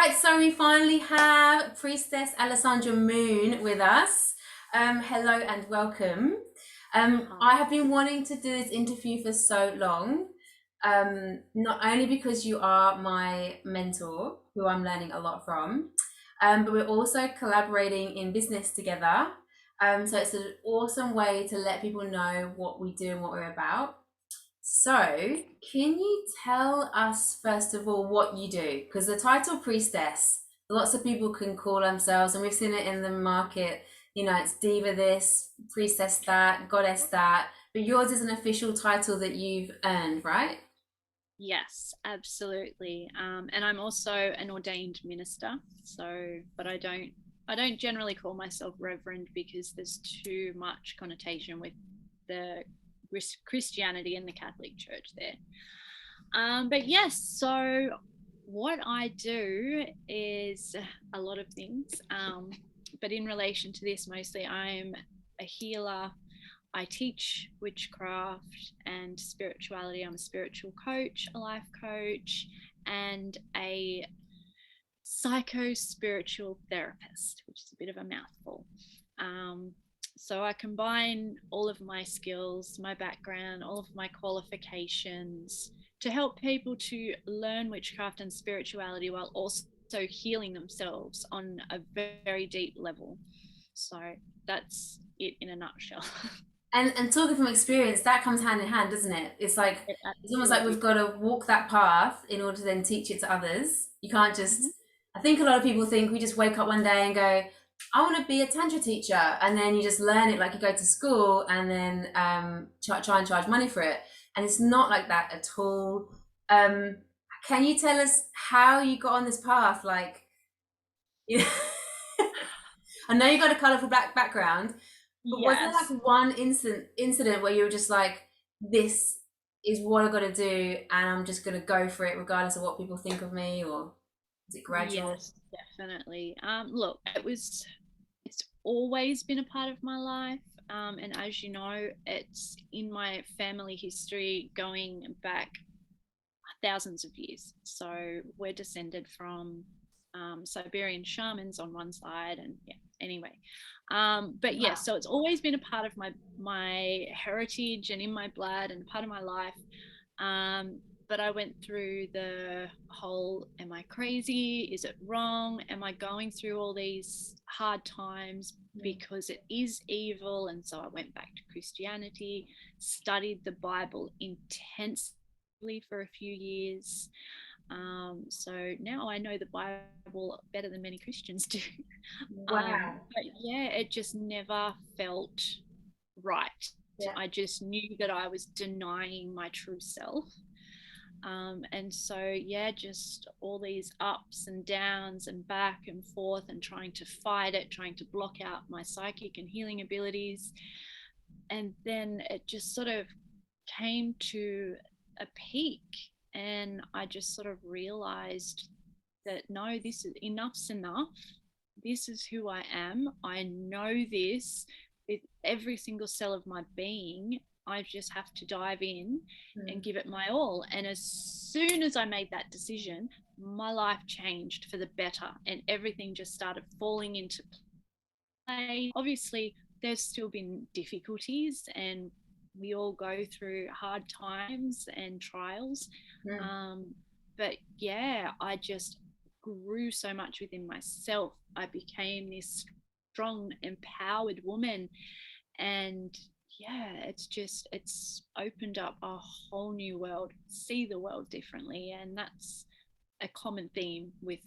right, so we finally have Priestess Alisandra Moon with us. Hello and welcome. Hi. I have been wanting to do this interview for so long, not only because you are my mentor, who I'm learning a lot from, but we're also collaborating in business together. So it's an awesome way to let people know what we do and what we're about. So, can you tell us first of all what you do? Because the title priestess, lots of people can call themselves, and we've seen it in the market. You know, it's diva this, priestess that, goddess that. But yours is an official title that you've earned, right? Yes, absolutely. And I'm also an ordained minister. But I don't generally call myself reverend because there's too much connotation with the Christianity and the Catholic Church there. But yes, so what I do is a lot of things. But in relation to this, mostly I'm a healer. I teach witchcraft and spirituality. I'm a spiritual coach, a life coach, and a psycho spiritual therapist, which is a bit of a mouthful. Um, so I combine all of my skills, my background, all of my qualifications to help people to learn witchcraft and spirituality while also healing themselves on a very deep level. So that's it in a nutshell. And talking from experience, that comes hand in hand, doesn't it? It's like It it's almost like absolutely we've got to walk that path in order to then teach it to others. You can't does. just. I think a lot of people think we just wake up one day and go, "I want to be a tantra teacher," and then you just learn it like you go to school and then try and charge money for it. And it's not like that at all. Um, can you tell us how you got on this path? Like, you know, I know you got a colorful black background, but was there Yes. like one incident where you were just like, this is what I got to do, and I'm just gonna go for it regardless of what people think of me, or is it gradual? Yes, definitely. Look, it's always been a part of my life. And as you know, it's in my family history going back thousands of years. So we're descended from Siberian shamans on one side, and yeah. Anyway, but yeah, Wow. so it's always been a part of my heritage and in my blood and part of my life. But I went through the whole, am I crazy? Is it wrong? Am I going through all these hard times Mm. because it is evil? And so I went back to Christianity, studied the Bible intensely for a few years. So now I know the Bible better than many Christians do. Wow. But yeah, it just never felt right. Yeah. I just knew that I was denying my true self. And so, yeah, just all these ups and downs and back and forth and trying to fight it, trying to block out my psychic and healing abilities. And then it just sort of came to a peak, and I just sort of realized that no, this is enough's enough. This is who I am. I know this with every single cell of my being. I just have to dive in and Mm. give it my all. And as soon as I made that decision, my life changed for the better, and everything just started falling into play. Obviously, there's still been difficulties, and we all go through hard times and trials. Mm. Um, but yeah, I just grew so much within myself. I became this strong, empowered woman. And yeah, it's opened up a whole new world, see the world differently. And that's a common theme with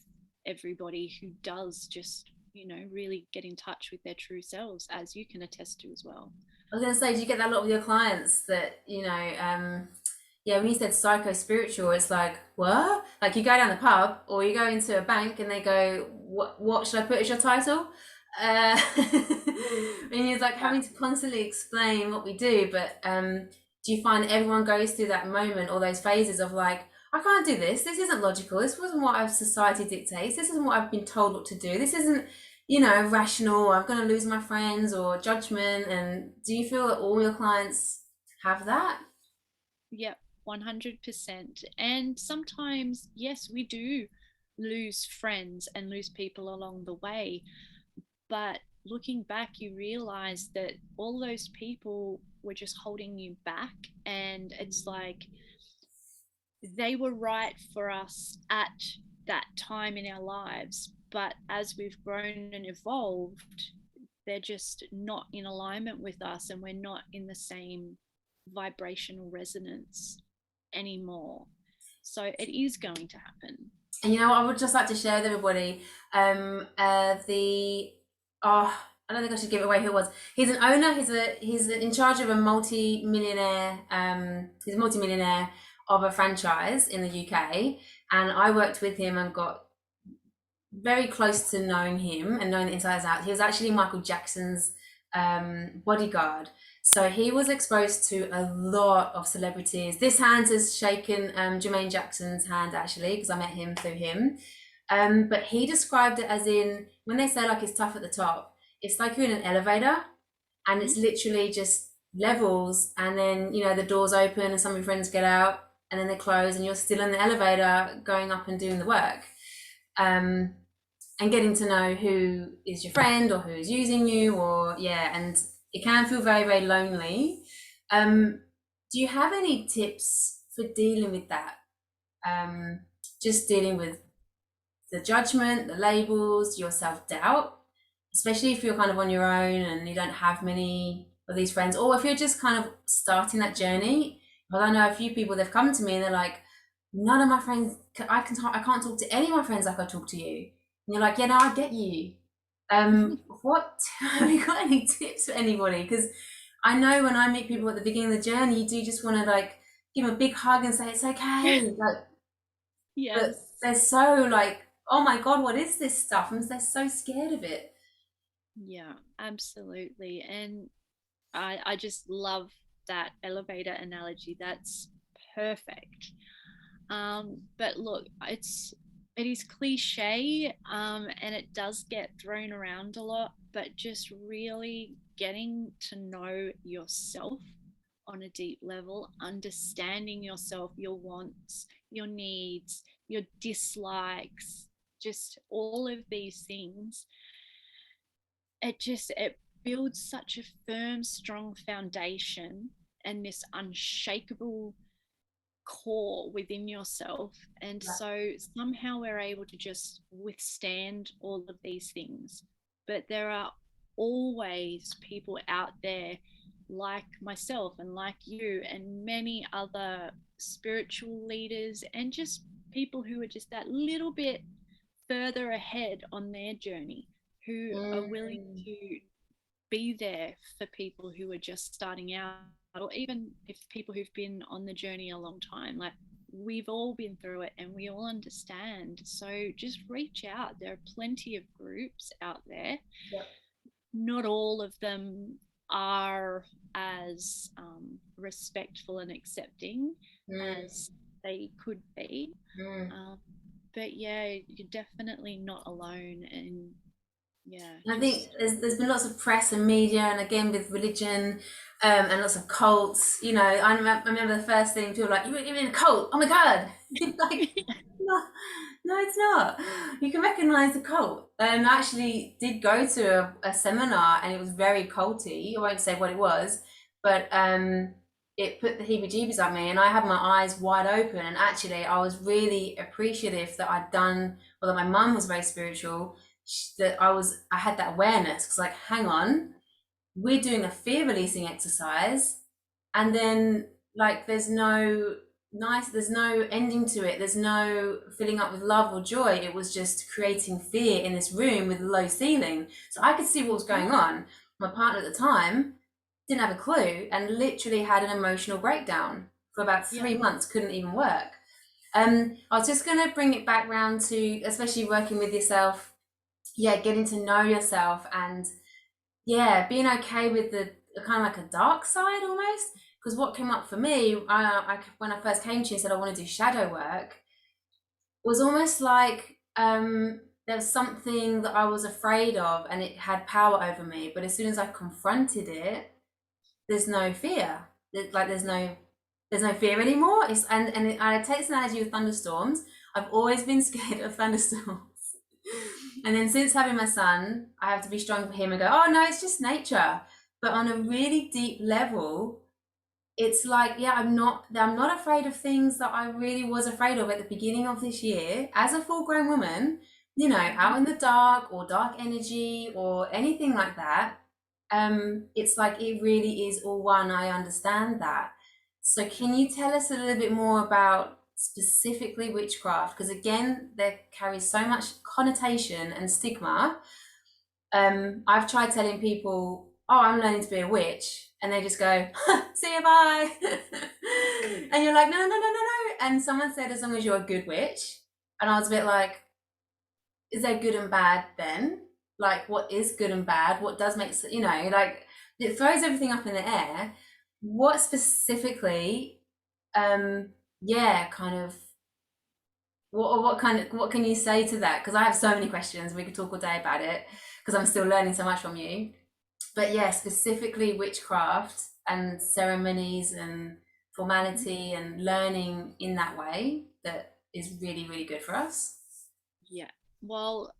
everybody who does just, really get in touch with their true selves, as you can attest to as well. I was gonna say, do you get that a lot with your clients that yeah, when you said psycho spiritual, it's like what? Like you go down the pub or you go into a bank and they go, what should I put as your title? And you're like Yeah. having to constantly explain what we do, but do you find everyone goes through that moment or those phases of like, I can't do this. This isn't logical. This wasn't what our society dictates. This isn't what I've been told what to do. This isn't, rational, or I'm going to lose my friends or judgment. And do you feel that all your clients have that? Yeah, 100%. And sometimes, yes, we do. lose friends and lose people along the way. But looking back, you realize that all those people were just holding you back. And it's like they were right for us at that time in our lives. But as we've grown and evolved, they're just not in alignment with us, and we're not in the same vibrational resonance anymore. So it is going to happen. And you know what, I would just like to share with everybody, the oh, I don't think I should give away who it was. He's an owner. He's in charge of a multi-millionaire. He's a multi-millionaire of a franchise in the UK, and I worked with him and got very close to knowing him and knowing the insides out. He was actually Michael Jackson's bodyguard. So he was exposed to a lot of celebrities. This hand has shaken Jermaine Jackson's hand, actually, because I met him through him. But he described it as in, when they say like it's tough at the top, it's like you're in an elevator and it's literally just levels, and then, you know, the doors open and some of your friends get out and then they close and you're still in the elevator going up and doing the work. Um, and getting to know who is your friend or who's using you, or yeah, and it can feel very, very lonely. Do you have any tips for dealing with that? Just dealing with the judgment, the labels, your self-doubt, especially if you're kind of on your own and you don't have many of these friends, or if you're just kind of starting that journey. Well, I know a few people, they've come to me and they're like, none of my friends, I can't talk to any of my friends like I talk to you. And you're like, yeah, no, I get you. What have you got any tips for anybody? Because I know when I meet people at the beginning of the journey, you do just want to like give them a big hug and say it's okay. Like, but Yes. they're so like, oh my God, what is this stuff? And they're so scared of it. Yeah, absolutely. And I just love that elevator analogy. That's perfect. But look, it is cliche, and it does get thrown around a lot, but just really getting to know yourself on a deep level, understanding yourself, your wants, your needs, your dislikes, just all of these things. It builds such a firm, strong foundation and this unshakable core within yourself. And so somehow we're able to just withstand all of these things. But there are always people out there like myself and like you and many other spiritual leaders, and just people who are just that little bit further ahead on their journey, who are willing Mm, to be there for people who are just starting out, or even if people who've been on the journey a long time. Like, we've all been through it and we all understand. So just reach out. There are plenty of groups out there. yeah. Not all of them are as respectful and accepting Mm, as they could be. mm. um, but yeah, you're definitely not alone. And yeah, I think just there's been lots of press and media, and again with religion, and lots of cults. You know, I remember the first thing people were like, you're in a cult. Oh my God! Like, no, no, it's not. You can recognize a cult. And I actually did go to a seminar, and it was very culty. I won't say what it was, but it put the heebie-jeebies on me, and I had my eyes wide open. And actually, I was really appreciative that I'd done, or that my mum was very spiritual, that I had that awareness, because like, hang on, we're doing a fear releasing exercise, and then like there's no ending to it, there's no filling up with love or joy. It was just creating fear in this room with a low ceiling, so I could see what was going on. My partner at the time didn't have a clue and literally had an emotional breakdown for about yeah, 3 months, couldn't even work. I was just going to bring it back round to, especially working with yourself, yeah, getting to know yourself, and yeah, being okay with the kind of like a dark side almost. Because what came up for me, when I first came to you and said I want to do shadow work, was almost like there was something that I was afraid of and it had power over me. But as soon as I confronted it, there's no fear. Like there's no fear anymore. It's and I take this analogy with thunderstorms. I've always been scared of thunderstorms. And then since having my son, I have to be strong for him and go, oh no, it's just nature. But on a really deep level, it's like, yeah, I'm not afraid of things that I really was afraid of at the beginning of this year as a full grown woman, out in the dark or dark energy or anything like that. It's like it really is all one. I understand that. So can you tell us a little bit more about specifically witchcraft? Because again, there carries so much connotation and stigma. I've tried telling people, "Oh, I'm learning to be a witch," and they just go, "See you, bye." And you're like, "No, no, no, no, no." And someone said, "As long as you're a good witch," and I was a bit like, "Is there good and bad then? Like, what is good and bad? What does make like it throws everything up in the air. What specifically, yeah, kind of." What can you say to that? Because I have so many questions. We could talk all day about it because I'm still learning so much from you. But yeah, specifically witchcraft and ceremonies and formality and learning in that way that is really, really good for us. Yeah. Well,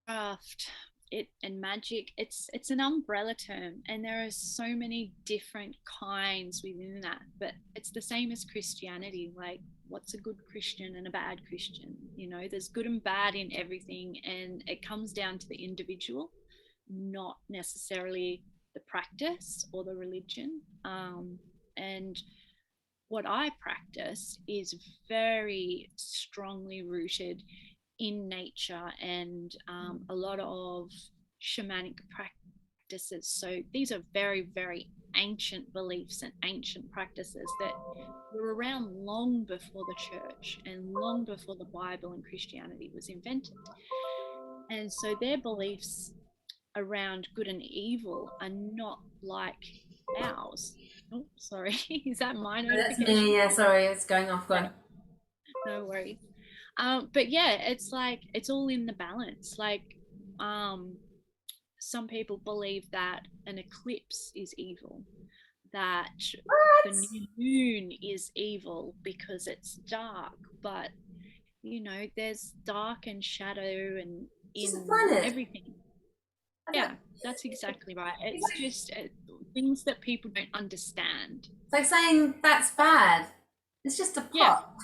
craft it and magic, it's an umbrella term, and there are so many different kinds within that, but it's the same as Christianity. Like, what's a good Christian and a bad Christian? There's good and bad in everything, and it comes down to the individual, not necessarily the practice or the religion. And what I practice is very strongly rooted in nature, and a lot of shamanic practices. So these are very, very ancient beliefs and ancient practices that were around long before the church and long before the Bible and Christianity was invented. And so their beliefs around good and evil are not like ours. Oh, sorry. Is that my Oh, that's me. notification? Yeah, sorry, it's going off. Go Yeah, on. no worries. But yeah, it's like it's all in the balance. Like, um, some people believe that an eclipse is evil, that the What? new moon is evil because it's dark. But there's dark and shadow and It's just a in planet. everything. I don't, Yeah, that's exactly right. it's It's like, just things that people don't understand. it's like saying that's bad. It's just a Yeah, pot.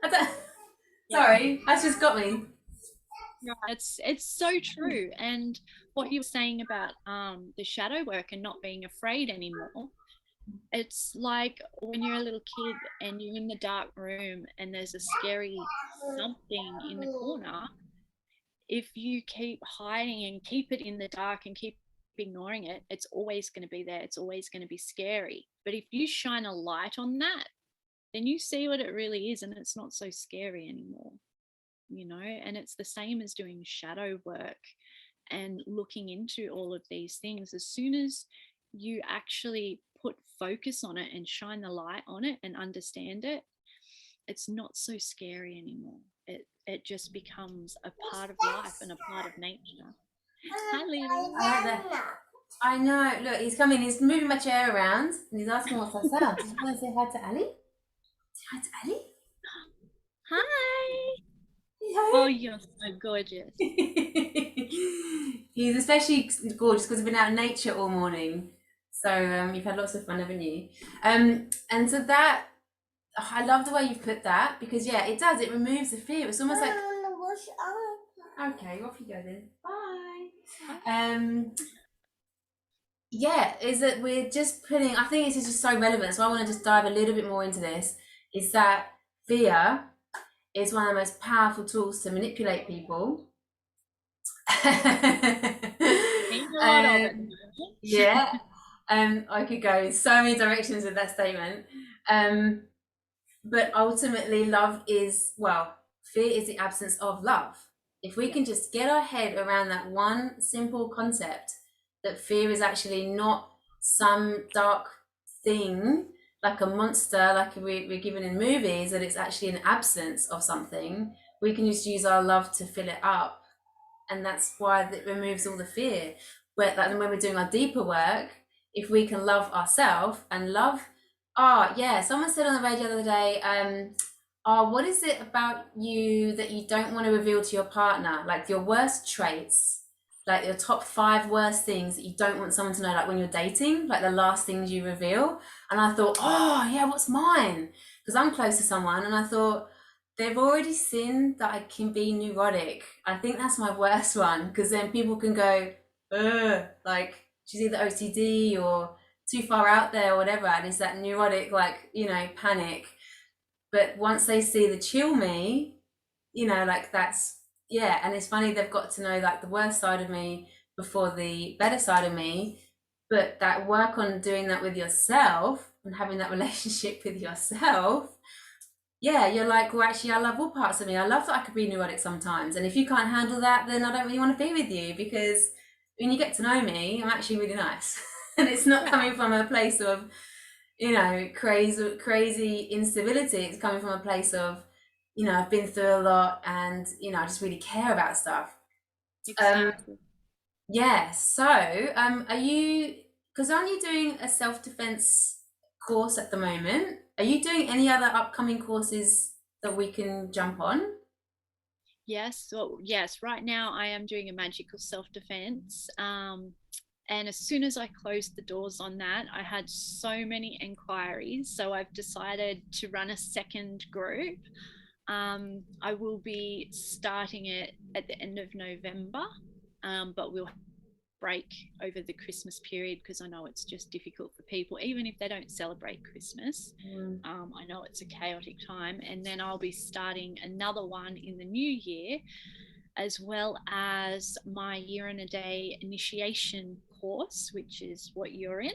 I don't, yeah. sorry, that's just got me. Yeah, it's so true. And what you were saying about the shadow work and not being afraid anymore, it's like when you're a little kid and you're in the dark room and there's a scary something in the corner. If you keep hiding and keep it in the dark and keep ignoring it, it's always going to be there. It's always going to be scary. But if you shine a light on that, then you see what it really is, and it's not so scary anymore. And it's the same as doing shadow work and looking into all of these things. As soon as you actually put focus on it and shine the light on it and understand it, it's not so scary anymore. It just becomes a part of life and a part of nature. Hi, Lily. I like that. I know. Look, he's coming. He's moving my chair around and he's asking what's that sound. Do you want to say hi to Ali? Say hi to Ali. Hi. Oh, Say you're so gorgeous. hi. He's especially gorgeous because we've been out in nature all morning. So you've had lots of fun, haven't you? And so that I love the way you've put that because yeah, it does. It removes the fear. It's almost like okay, off you go then. Bye. Yeah, is that we're just putting, I think this is just so relevant, so I want to just dive a little bit more into this, is that fear is one of the most powerful tools to manipulate people. Ain't a lot of it. Yeah, I could go in so many directions with that statement. But ultimately, love is, well, fear is the absence of love. If we can just get our head around that one simple concept that fear is actually not some dark thing like a monster, like we're given in movies, that it's actually an absence of something, we can just use our love to fill it up. And that's why it removes all the fear. When we're doing our deeper work, if we can love ourselves and love Oh, yeah. Someone said on the radio the other day, oh, what is it about you that you don't want to reveal to your partner? Like your worst traits, like your top five worst things that you don't want someone to know, like when you're dating, like the last things you reveal. And I thought, oh, yeah, what's mine? Because I'm close to someone, and I thought, they've already seen that I can be neurotic. I think that's my worst one, because then people can go, ugh, like she's either OCD or too far out there or whatever, and it's that neurotic, like, panic. But once they see the chill me, like that's, yeah. And it's funny, they've got to know like the worst side of me before the better side of me. But that work on doing that with yourself and having that relationship with yourself, yeah, you're like, well, actually, I love all parts of me. I love that I could be neurotic sometimes. And if you can't handle that, then I don't really want to be with you, because when you get to know me, I'm actually really nice. And it's not Yeah. coming from a place of, crazy instability. It's coming from a place of, I've been through a lot, and, I just really care about stuff. Um, Exactly. yeah. So, are you, because aren't you doing a self-defense course at the moment? Are you doing any other upcoming courses that we can jump on? Yes. So yes, right now I am doing a magical self-defense. And as soon as I closed the doors on that, I had so many inquiries. So I've decided to run a second group. I will be starting it at the end of November, but we'll break over the Christmas period because I know it's just difficult for people, even if they don't celebrate Christmas. Mm, I know it's a chaotic time. And then I'll be starting another one in the new year, as well as my year and a day initiation course, which is what you're in.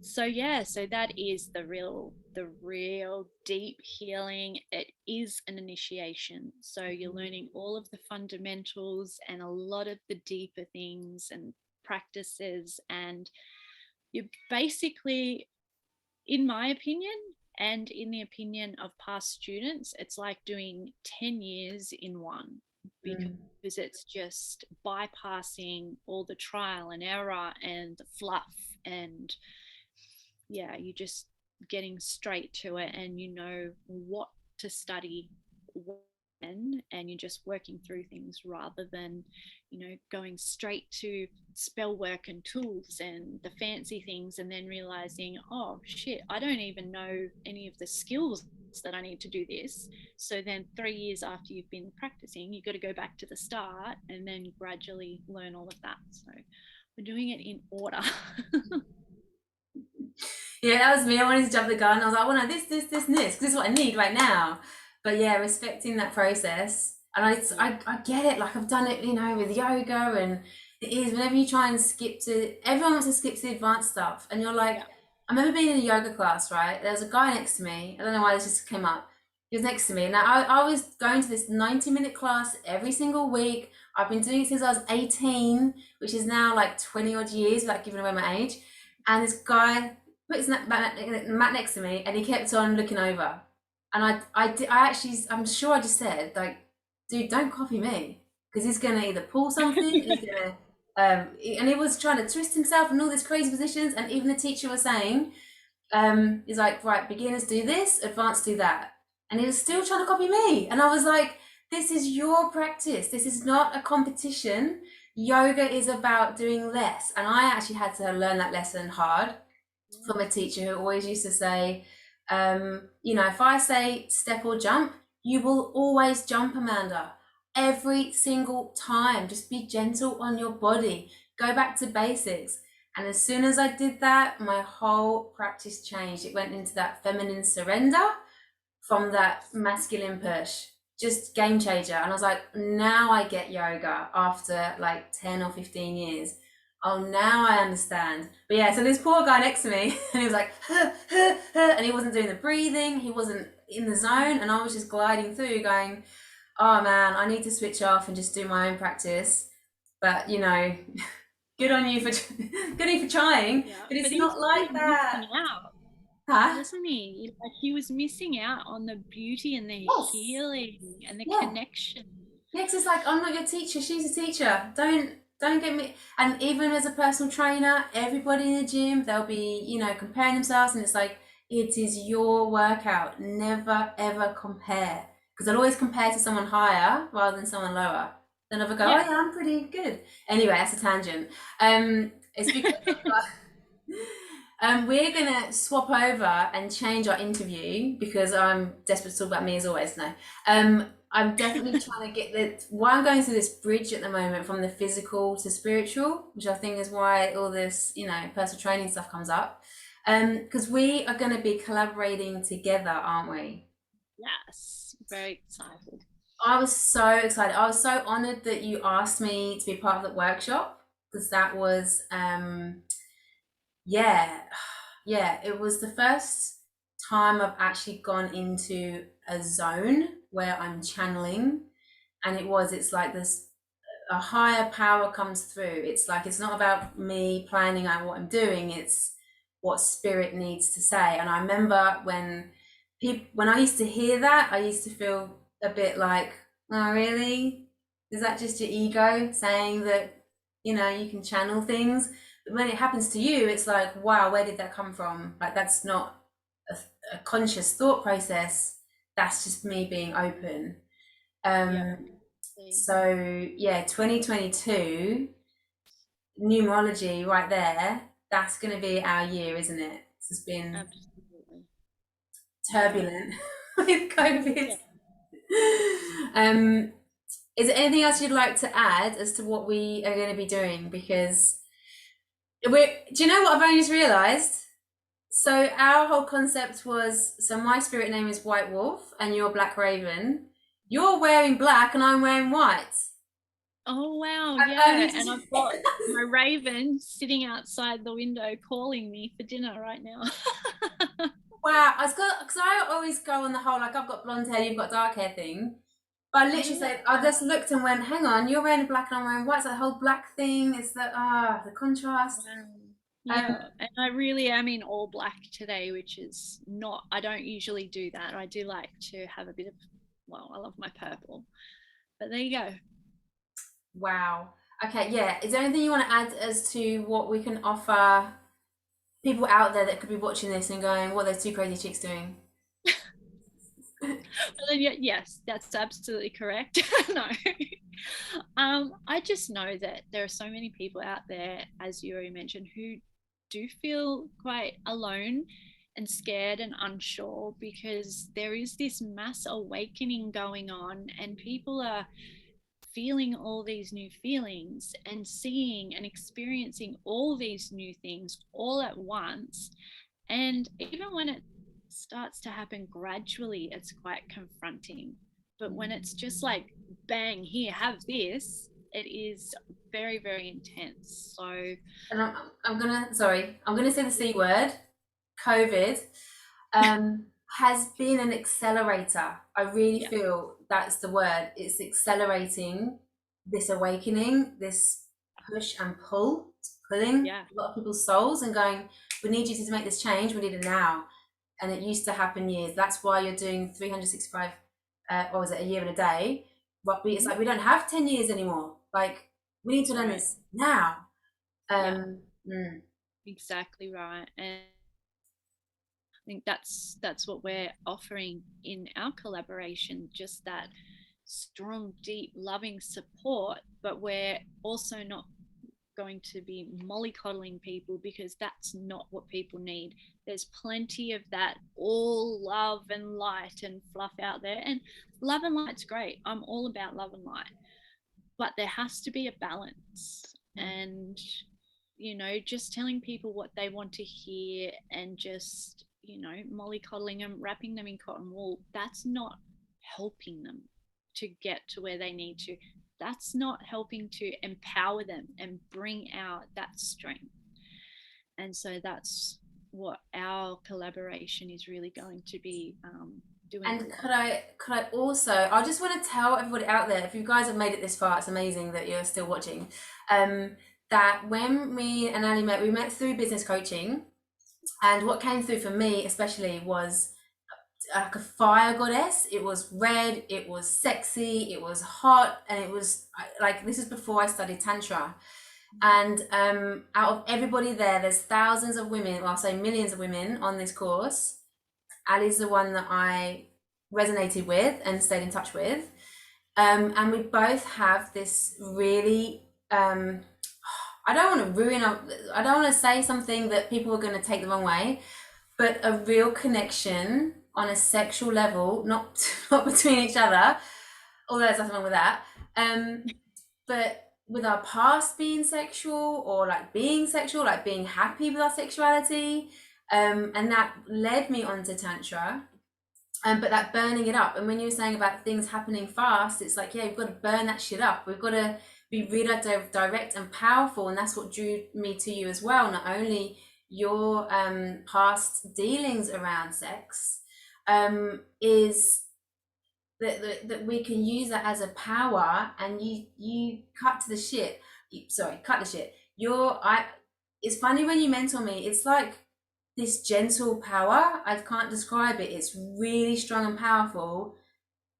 So yeah, so that is the real deep healing. It is an initiation. So you're learning all of the fundamentals and a lot of the deeper things and practices, and you're basically, in my opinion, and in the opinion of past students, it's like doing 10 years in one, mm. because it's just bypassing all the trial and error and the fluff. And yeah, you just getting straight to it, and you know what to study when, and you're just working through things rather than, going straight to spell work and tools and the fancy things, and then realizing, oh shit, I don't even know any of the skills that I need to do this. So then 3 years after you've been practicing, you've got to go back to the start and then gradually learn all of that. So we're doing it in order. Yeah, that was me. I wanted to jump the gun. I was like, well, no, this, and this, 'cause this is what I need right now. But yeah, respecting that process. And Yeah. I get it. Like I've done it, with yoga, and it is whenever you try and skip to, everyone wants to skip to the advanced stuff. And you're like, Yeah. I remember being in a yoga class, right? There was a guy next to me. I don't know why this just came up. He was next to me. Now I was going to this 90-minute class every single week. I've been doing it since I was 18, which is now like 20 odd years without giving away my age. And this guy put his mat next to me, and he kept on looking over. And I actually, I'm sure I just said, like, dude, don't copy me, because he's gonna either pull something, he's gonna, and he was trying to twist himself in all these crazy positions. And even the teacher was saying, he's like, right, beginners do this, advanced do that, and he was still trying to copy me. And I was like, this is your practice. This is not a competition. Yoga is about doing less. And I actually had to learn that lesson hard from a teacher who always used to say, if I say step or jump, you will always jump, Amanda. Every single time. Just be gentle on your body. Go back to basics. And as soon as I did that, my whole practice changed. It went into that feminine surrender from that Yes. masculine push. Just game changer. And I was like, now I get yoga after like 10 or 15 years. Oh, now I understand. But yeah, so this poor guy next to me, and he was like, huh, huh, huh, and he wasn't doing the breathing, he wasn't in the zone, and I was just gliding through going, oh man, I need to switch off and just do my own practice. But good on you for good on you for trying, Yeah, but but it's he was not still like that. missing out, Huh? wasn't he? Like he was missing out on the beauty and the Yes. healing and the Yeah. connection. Next is like, I'm not your teacher, she's a teacher. Don't Don't get me. And even as a personal trainer, everybody in the gym, they'll be, comparing themselves, and it's like, it is your workout. Never ever compare, because I'll always compare to someone higher rather than someone lower. Then I'll go, oh Yeah. yeah, I'm pretty good. Anyway, that's a tangent. It's because we're gonna swap over and change our interview because I'm desperate to talk about me as always now. I'm definitely trying to get why I'm going through this bridge at the moment from the physical to spiritual, which I think is why all this, personal training stuff comes up. Because we are going to be collaborating together, aren't we? Yes. Very excited. I was so excited. I was so honored that you asked me to be part of the workshop, because that was, yeah, yeah, it was the first time I've actually gone into a zone where I'm channeling, and it's like this, a higher power comes through. It's like, it's not about me planning out what I'm doing, it's what spirit needs to say. And I remember when I used to hear that, I used to feel a bit like, oh really, is that just your ego saying that, you can channel things? But when it happens to you, it's like, wow, where did that come from? Like, that's not a, a conscious thought process, that's just me being open. Yeah. um so yeah, 2022 numerology right there. That's going to be our year, isn't it? It's been Absolutely. Yeah. turbulent with COVID. Yeah. Um, is there anything else you'd like to add as to what we are going to be doing? Because do you know what I've only just realised? So our whole concept was, so my spirit name is White Wolf and you're Black Raven. You're wearing black and I'm wearing white. Oh wow, I've only yeah. And just I've got my raven sitting outside the window calling me for dinner right now. wow. Because I always go on the whole, like, I've got blonde hair, you've got dark hair thing. But I literally Yeah. said, I just looked and went, hang on, you're wearing black and I'm wearing white. It's that whole black thing. It's the contrast. Wow. Um, Yeah, and I really am in all black today, which is not, I don't usually do that. I do like to have a bit of, well, I love my purple. But there you go. wow. Okay, yeah. Is there anything you want to add as to what we can offer people out there that could be watching this and going, what are those two crazy chicks doing? But then, yes, that's absolutely correct. No. I just know that there are so many people out there, as you already mentioned, who do feel quite alone and scared and unsure because there is this mass awakening going on, and people are feeling all these new feelings and seeing and experiencing all these new things all at once. And even when it starts to happen gradually, it's quite confronting. But when it's just like, bang, here, have this, it is very, very intense. So, And I'm gonna say the C word, COVID. Has been an accelerator. I really yeah, feel that's the word. It's accelerating this awakening, this push and pull, it's pulling yeah, a lot of people's souls and going, we need you to make this change, we need it now. And it used to happen years. That's why you're doing 365, or was it a year and a day? But it's mm-hmm. like, we don't have 10 years anymore. Like, we need to learn Right, this now. yeah, Mm. exactly right. And I think that's what we're offering in our collaboration, just that strong, deep, loving support, but we're also not going to be mollycoddling people because that's not what people need. There's plenty of that all love and light and fluff out there. And love and light's great. I'm all about love and light. But there has to be a balance. And, just telling people what they want to hear and just, mollycoddling them, wrapping them in cotton wool, that's not helping them to get to where they need to. That's not helping to empower them and bring out that strength. And so that's what our collaboration is really going to be doing a And lot. could I also, I just want to tell everybody out there, if you guys have made it this far, it's amazing that you're still watching. That when me and Ali met, we met through business coaching, and what came through for me especially was like a fire goddess. It was red, it was sexy, it was hot, and it was like, this is before I studied tantra. And out of everybody there, there's thousands of women, well, I'll say millions of women on this course. Ali's the one that I resonated with and stayed in touch with. And we both have this really, I don't want to I don't want to say something that people are going to take the wrong way, but a real connection on a sexual level, not not between each other, although there's nothing wrong with that. But with our past being sexual, or like being sexual, like being happy with our sexuality, and that led me onto tantra. But that burning it up, and when you were saying about things happening fast, it's like, yeah, we've got to burn that shit up. We've got to be really direct and powerful, and that's what drew me to you as well. Not only your past dealings around sex, is that we can use that as a power, and you cut to the shit. Cut the shit. It's funny when you mentor me. It's like this gentle power. I can't describe it. It's really strong and powerful,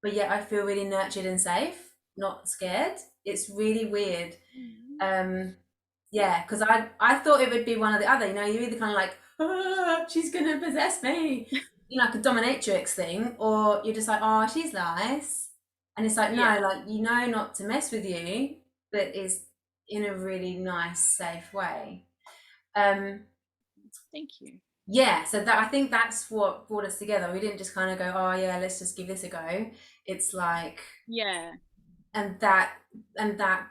but yet I feel really nurtured and safe, not scared. It's really weird. Yeah, because I thought it would be one or the other. You know, you're either kind of like, she's gonna possess me, you know, like a dominatrix thing, or you're just like, oh, she's nice, and it's like, no, Yeah. like, you know, not to mess with you, but is in a really nice, safe way. Um, Thank you. yeah, so that, I think that's what brought us together. We didn't just kind of go, oh yeah, let's just give this a go. It's like, Yeah. and that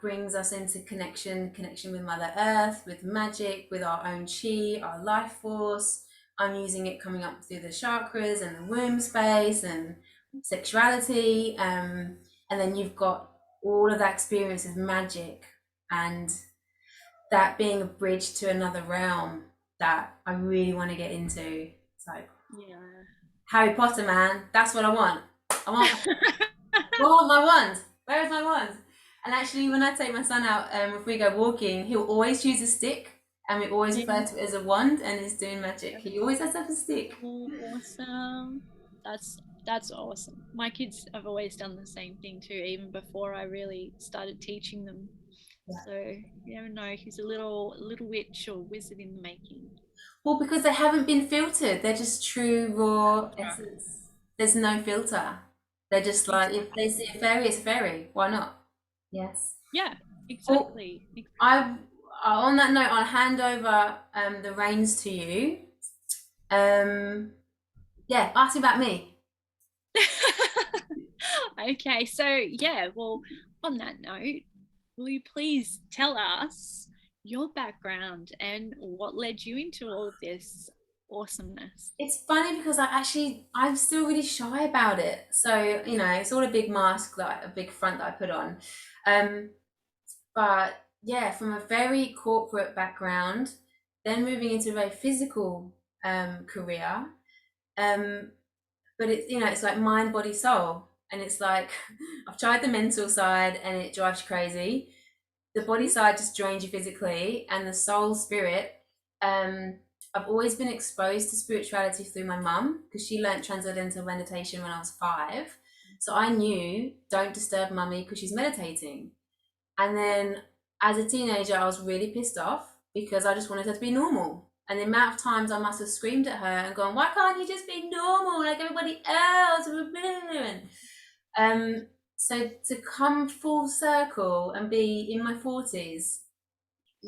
brings us into connection with Mother Earth, with magic, with our own chi, our life force. I'm using it coming up through the chakras and the womb space and sexuality, and then you've got all of that experience of magic, and that being a bridge to another realm that I really want to get into. So Yeah. Harry Potter, man, that's what I want. I want my wand. Where is my wand? And actually, when I take my son out, if we go walking, he'll always choose a stick, and we always Yeah. refer to it as a wand, and he's doing magic. He always has to have a stick. Oh, awesome. That's awesome. My kids have always done the same thing too, even before I really started teaching them. Yeah. So you never know, he's a little witch or wizard in the making. Well, because they haven't been filtered. They're just true, raw Right. essence. There's no filter. They're just like, if they see a fairy, it's a fairy. Why not? Yes. Yeah, Well, exactly. I on that note, I'll hand over the reins to you. Yeah, ask me about me. Okay, so yeah, well, on that note, will you please tell us your background and what led you into all of this awesomeness? It's funny because I'm still really shy about it. So, you know, it's all a big mask, a big front that I put on. Um, but yeah, from a very corporate background, then moving into a very physical career. Um, but it's, you know, it's like mind, body, soul. And it's like, I've tried the mental side and it drives you crazy. The body side just drains you physically, and the soul spirit. Um, I've always been exposed to spirituality through my mum, because she learnt transcendental meditation when I was 5. So I knew, don't disturb mummy because she's meditating. And then as a teenager, I was really pissed off because I just wanted her to be normal. And the amount of times I must have screamed at her and gone, why can't you just be normal like everybody else? Um, so to come full circle and be in my 40s,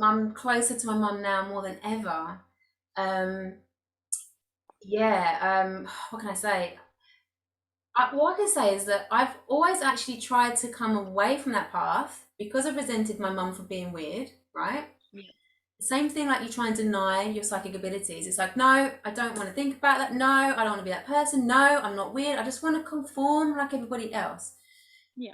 I'm closer to my mum now more than ever. Um, yeah, what can I say? What I can say is that I've always actually tried to come away from that path because I've resented my mum for being weird, right? Yeah. Same thing, like you try and deny your psychic abilities. It's like, no, I don't want to think about that. No, I don't want to be that person. No, I'm not weird. I just want to conform like everybody else. Yeah.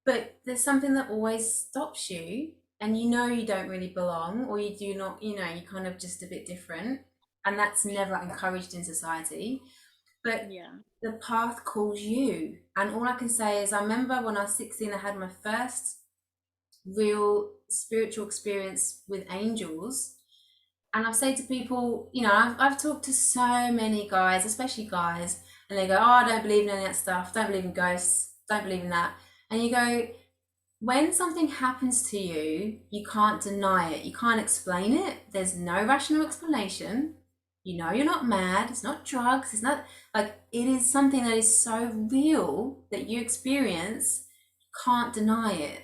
But there's something that always stops you, and you know you don't really belong, or you do not, you know, you're kind of just a bit different. And that's never encouraged in society. But Yeah. the path calls you. And all I can say is, I remember when I was 16, I had my first real spiritual experience with angels. And I've said to people, you know, I've talked to so many guys, especially guys, and they go, oh, I don't believe in any of that stuff, don't believe in ghosts, don't believe in that. And you go, when something happens to you, you can't deny it, you can't explain it, there's no rational explanation. You know, you're not mad, it's not drugs, it's not, like, it is something that is so real that you experience, you can't deny it.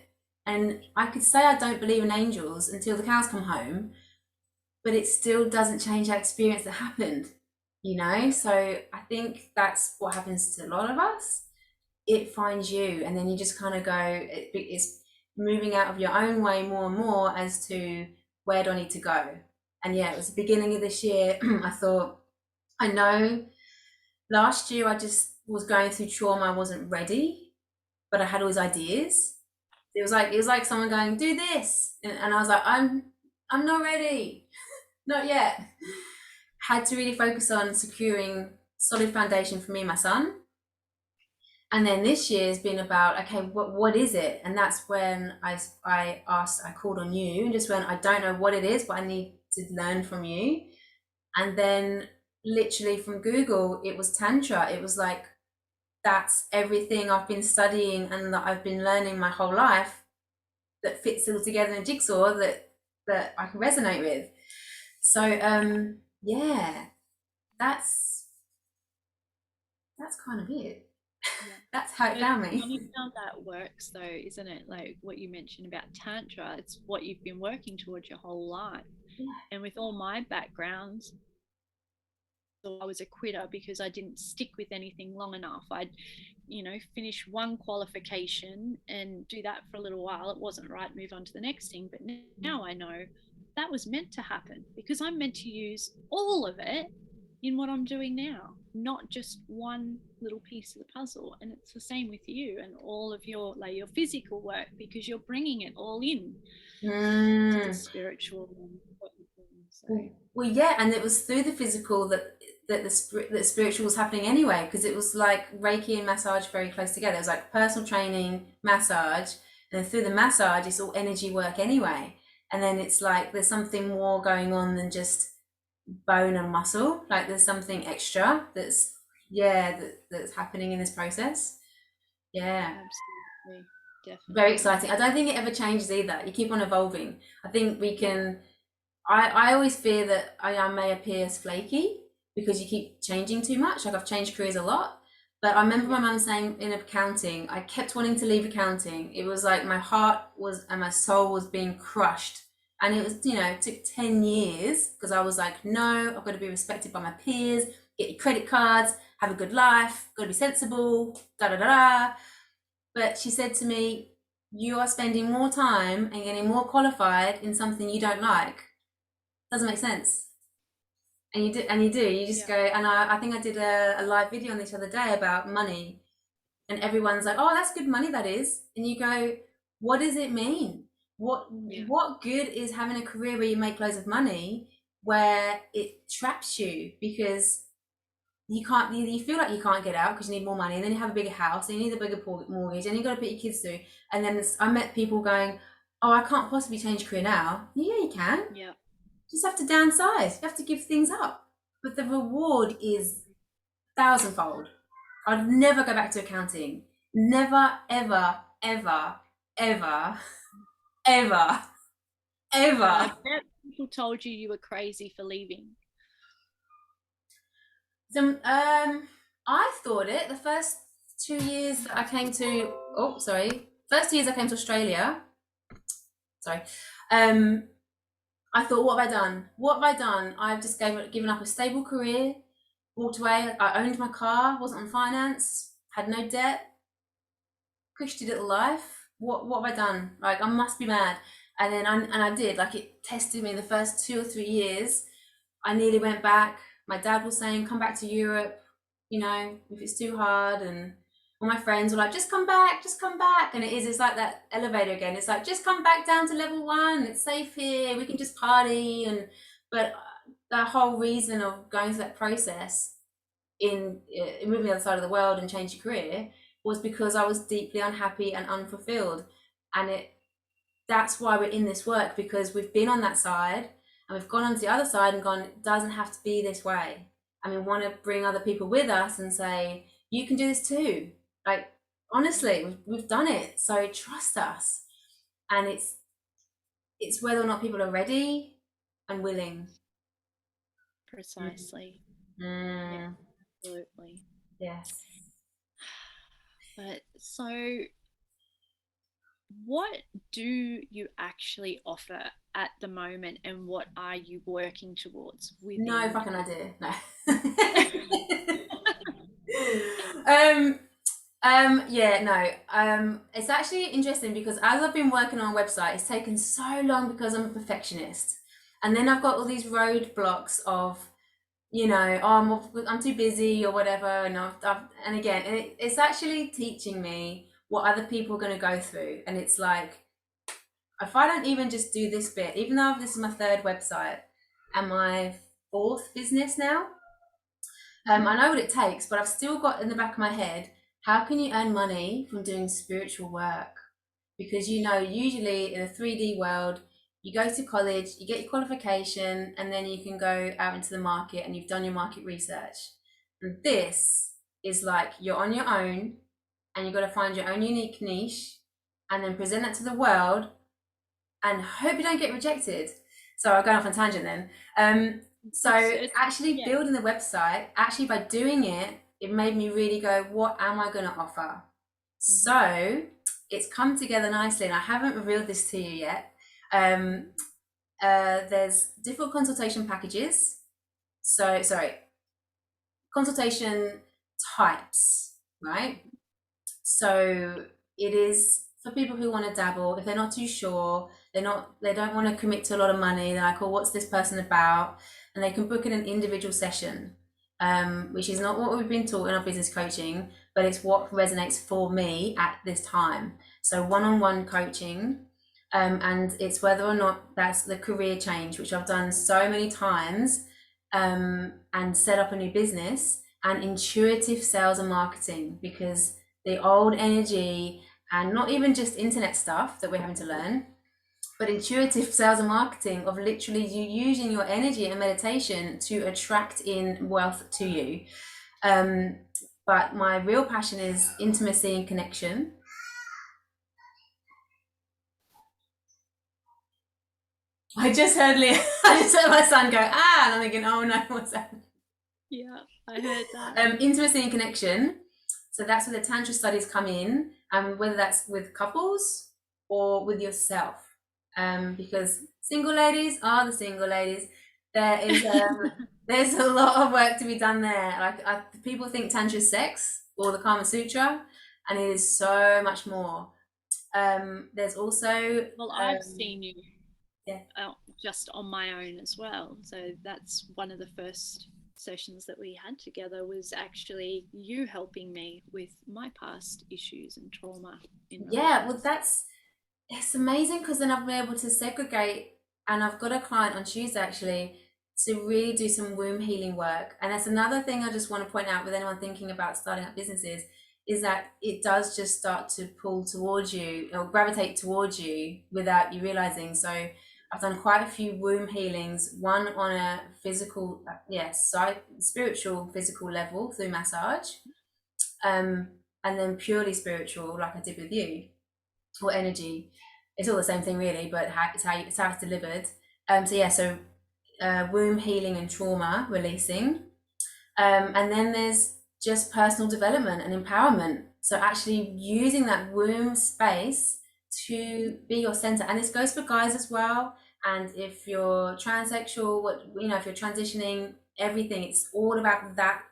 And I could say I don't believe in angels until the cows come home, but it still doesn't change that experience that happened, you know? So I think that's what happens to a lot of us. It finds you, and then you just kind of go, it's moving out of your own way more and more as to where do I need to go. And yeah, it was the beginning of this year. I thought, I know last year I just was going through trauma, I wasn't ready, but I had all these ideas. It was like someone going, do this, and I was like, I'm not ready, not yet. Had to really focus on securing solid foundation for me and my son. And then this year has been about, okay, what is it? And that's when I called on you and just went, I don't know what it is, but I need to learn from you. And then literally from Google, it was Tantra. It was like, that's everything I've been studying and that I've been learning my whole life, that fits all together in a jigsaw that I can resonate with. So yeah, that's kind of it. Yeah. That's how it But found funny me. how that works, though, isn't it? Like what you mentioned about Tantra, it's what you've been working towards your whole life. And with all my backgrounds, so I was a quitter because I didn't stick with anything long enough. I'd, finish one qualification and do that for a little while. It wasn't right, move on to the next thing. But now I know that was meant to happen because I'm meant to use all of it in what I'm doing now, not just one little piece of the puzzle. And it's the same with you and all of your physical work, because you're bringing it all in to the Mm. spiritual and what you're doing. So Well, yeah, and it was through the physical that spiritual was happening anyway, because it was like Reiki and massage very close together. It was like personal training, massage, and then through the massage, it's all energy work anyway. And then it's like there's something more going on than just bone and muscle. Like there's something extra that's, yeah, that's happening in this process. Yeah, absolutely, very definitely. exciting. I don't think it ever changes either. You keep on evolving. I think we can. I always fear that I may appear as flaky because you keep changing too much. Like I've changed careers a lot. But I remember my Yeah, mum saying in accounting, I kept wanting to leave accounting. It was like my heart was and my soul was being crushed. And it was, it took 10 years because I was like, no, I've got to be respected by my peers, get your credit cards, have a good life, got to be sensible, da da da da. But she said to me, you are spending more time and getting more qualified in something you don't like. Doesn't make sense. And you just yeah, go, and I think I did a live video on this the other day about money, and everyone's like, oh, that's good money, that is. And you go, what does it mean? what yeah, what good is having a career where you make loads of money where it traps you because you feel like you can't get out because you need more money, and then you have a bigger house and you need a bigger mortgage and you've got to put your kids through. And then I met people going, oh, I can't possibly change career now. Yeah, you can. yeah. Just have to downsize. You have to give things up. But the reward is thousandfold. I'd never go back to accounting. Never, ever, ever, ever, ever, And I ever. bet people told you were crazy for leaving. So, I thought it the first 2 years that I came to. Oh, sorry. First 2 years I came to Australia. Sorry. Um, I thought, what have I done? What have I done? I've just given up a stable career, walked away. I owned my car, wasn't on finance, had no debt, cushy little life. What have I done? Like I must be mad. And then I did. Like it tested me the first 2 or 3 years. I nearly went back. My dad was saying, "Come back to Europe. If it's too hard." And all my friends were like, "Just come back, just come back." And it is. It's like that elevator again. It's like just come back down to level one. It's safe here. We can just party. But the whole reason of going through that process in moving to the other side of the world and change your career was because I was deeply unhappy and unfulfilled. And that's why we're in this work, because we've been on that side and we've gone on to the other side and gone, it doesn't have to be this way. and we want to bring other people with us and say, you can do this too. Like, honestly, we've done it, so trust us. And it's whether or not people are ready and willing. Precisely. Yeah, Mm, absolutely. yes. But so, what do you actually offer at the moment, and what are you working towards No within? fucking idea. No. um, yeah, no. It's actually interesting because as I've been working on a website, it's taken so long because I'm a perfectionist. And then I've got all these roadblocks of, I'm too busy or whatever. And again, it's actually teaching me what other people are going to go through. And it's like, if I don't even just do this bit, even though this is my third website and my fourth business now, I know what it takes, but I've still got in the back of my head, how can you earn money from doing spiritual work? Because usually in a 3D world, you go to college, you get your qualification, and then you can go out into the market and you've done your market research. And this is like you're on your own and you've got to find your own unique niche and then present that to the world and hope you don't get rejected. So I'm going off on tangent then. So It's actually yeah. building the website, actually by doing it, it made me really go, what am I going to offer? Mhm. So it's come together nicely, and I haven't revealed this to you yet. Um, there's different consultation packages. So, sorry, consultation types, right? So it is for people who want to dabble. If they're not too sure, they don't want to commit to a lot of money. They're like, oh, what's this person about? And they can book in an individual session, which is not what we've been taught in our business coaching, but it's what resonates for me at this time. So one-on-one coaching, and it's whether or not that's the career change, which I've done so many times, and set up a new business, and intuitive sales and marketing, because the old energy and not even just internet stuff that we're having to learn, but intuitive sales and marketing of literally you using your energy and meditation to attract in wealth to you. Um, but my real passion is intimacy and connection. I just heard Leah, I just heard my son go, ah, and I'm thinking, oh no, what's that? Yeah, I heard that. Intimacy and connection. So that's where the Tantra studies come in, and whether that's with couples or with yourself. Because single ladies are the single ladies. There is there's a lot of work to be done there. People think Tantra is sex or the Kama Sutra, and it is so much more. There's also Well, I've seen you yeah. just on my own as well. So that's one of the first sessions that we had together was actually you helping me with my past issues and trauma in Yeah, well, relations. it's amazing because then I've been able to segregate, and I've got a client on Tuesday actually to really do some womb healing work. And that's another thing I just want to point out with anyone thinking about starting up businesses is that it does just start to pull towards you or gravitate towards you without you realizing. So I've done quite a few womb healings, one on a physical, spiritual, physical level through massage, um, and then purely spiritual, like I did with you, or energy. It's all the same thing really, but it's how it's delivered. So womb healing and trauma releasing, and then there's just personal development and empowerment. So actually using that womb space to be your center, and this goes for guys as well. And if you're transsexual, if you're transitioning, everything, it's all about that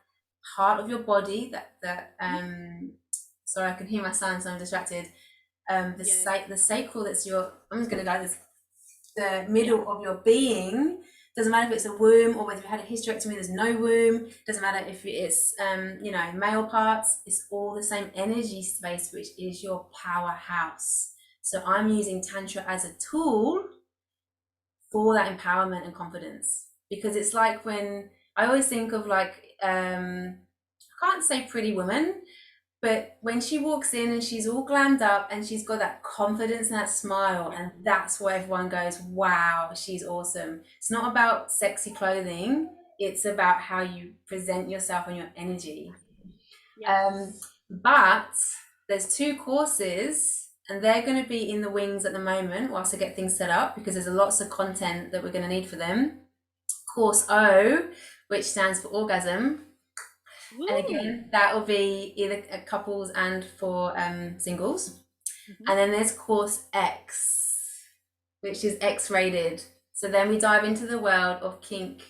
part of your body sorry, I can hear my son, so I'm distracted. Yeah, The sacral, that's your, I'm just going to go this, the yeah, middle of your being. Doesn't matter if it's a womb or whether you had a hysterectomy, there's no womb. Doesn't matter if it's male parts. It's all the same energy space, which is your powerhouse. So I'm using tantra as a tool for that empowerment and confidence, because it's like when I always think of I can't say Pretty Woman, but when she walks in and she's all glammed up and she's got that confidence and that smile, yeah. and that's why everyone goes, wow, she's awesome. It's not about sexy clothing, It's about how you present yourself and your energy. Yes. But there's two courses, and they're going to be in the wings at the moment whilst I get things set up, because there's lots of content that we're going to need for them. Course O, which stands for orgasm, and Woo. again that will be either couples and for singles. Mhm. And then there's course X, which is X rated. So then we dive into the world of kink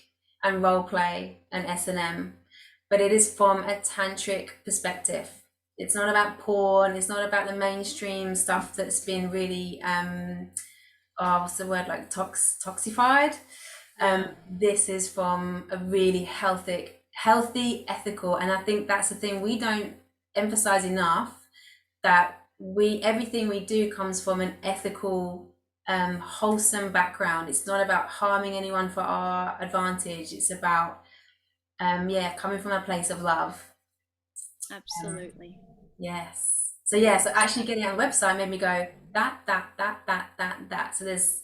and role play and S&M, but it is from a tantric perspective. It's not about porn. It's not about the mainstream stuff that's been really what's the word, like toxified. Yeah. This is from a really healthy, ethical, and I think that's the thing we don't emphasize enough, that everything we do comes from an ethical, wholesome background. It's not about harming anyone for our advantage. It's about coming from a place of love. Absolutely. Yes. So yeah, so actually getting on the website made me go that. So there's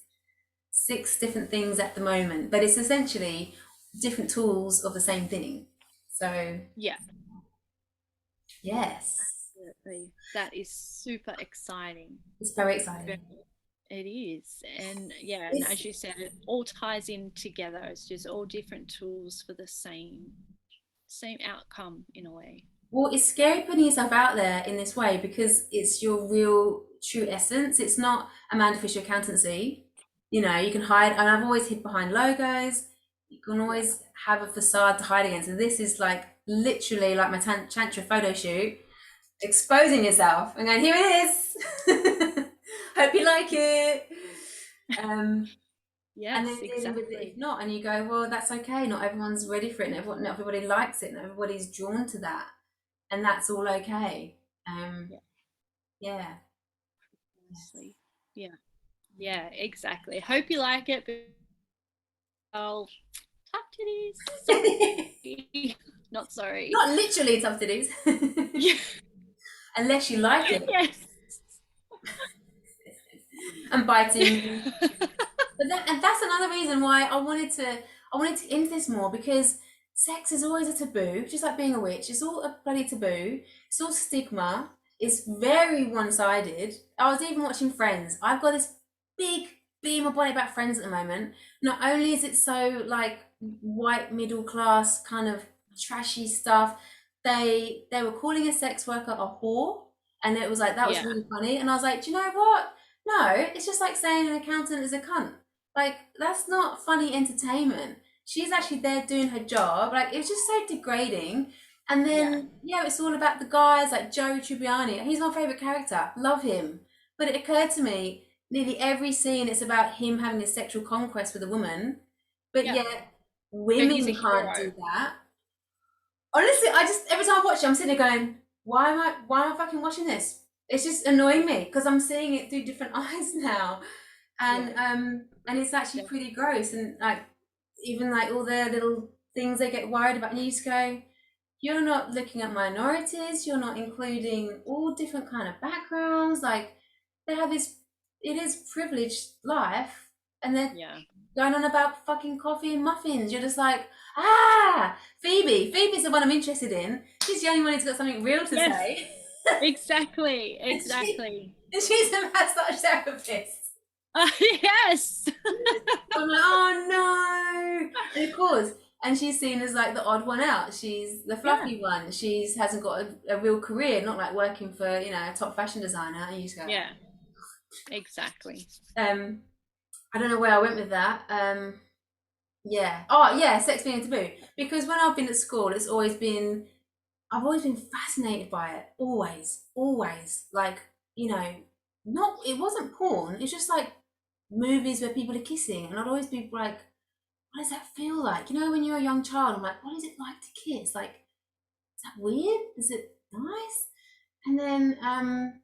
6 different things at the moment, but it's essentially different tools of the same thing. So Yeah. yes, Absolutely. That is super exciting. it's very exciting. Very- It is. And yeah, and It's as you said, it all ties in together. It's just all different tools for the same outcome in a way. Well, it's scary putting yourself out there in this way because it's your real true essence. It's not Amanda Fisher accountancy. You know, you can hide, and I've always hid behind logos. You can Yeah. always have a facade to hide against. And this is like literally like my Tantra photo shoot, exposing yourself and going, here it is. Hope you like it. Um, and Yes, then dealing with it if exactly. not, and you go, well, that's okay. Not everyone's ready for it. Not everybody likes it. Not everybody's drawn to that, and that's all okay. Um, Yeah, yeah. honestly. Yeah. Yeah, exactly. Hope you like it. But I'll talk to these. Sorry. Not sorry. Not literally tough to do, Yeah. unless you like it Yes. and biting. And that's another reason why I wanted to get into this more, because sex is always a taboo, just like being a witch. It's all a bloody taboo. It's all stigma. It's very one-sided. I was even watching Friends. I've got this big beam of body about Friends at the moment. Not only is it so like white middle class kind of trashy stuff, they were calling a sex worker a whore, and it was like that was Yeah. really funny. And I was like, do you know what? No, it's just like saying an accountant is a cunt. Like, that's not funny entertainment. She's actually there doing her job. Like, it was just so degrading. And Yeah. then, yeah, it's all about the guys like Joe Tribbiani. He's my favourite character. Love him. But it occurred to me, nearly every scene, it's about him having a sexual conquest with a woman. But Yeah. yet, But he's a women can't hero. do that. Honestly, I just, every time I watch it, I'm sitting there going, why am I fucking watching this? It's just annoying me because I'm seeing it through different eyes now, Yeah. and it's actually Def- pretty gross, and like even like all their little things they get worried about, and you just go, you're not looking at minorities, you're not including all different kind of backgrounds, like they have this, it is privileged life, and they're Yeah. going on about fucking coffee and muffins. You're just like, Phoebe's the one I'm interested in. She's the only one who's got something real to Yes. say. Exactly. and, she, Exactly. and she's a massage therapist. Yes. I'm like, oh no. And of course, and she's seen as like the odd one out. She's the Yeah. fluffy one. She's hasn't got a real career, not like working for, a top fashion designer. And you just go, Yeah. Exactly. um, I don't know where I went with that. Yeah. Oh, yeah, sex being a taboo. Because when I've been at school, I've always been fascinated by it. Always, always. Like, not, it wasn't porn. It's just like movies where people are kissing. And I'd always be like, what does that feel like? When you're a young child, I'm like, what is it like to kiss? Like, is that weird? Is it nice? And then,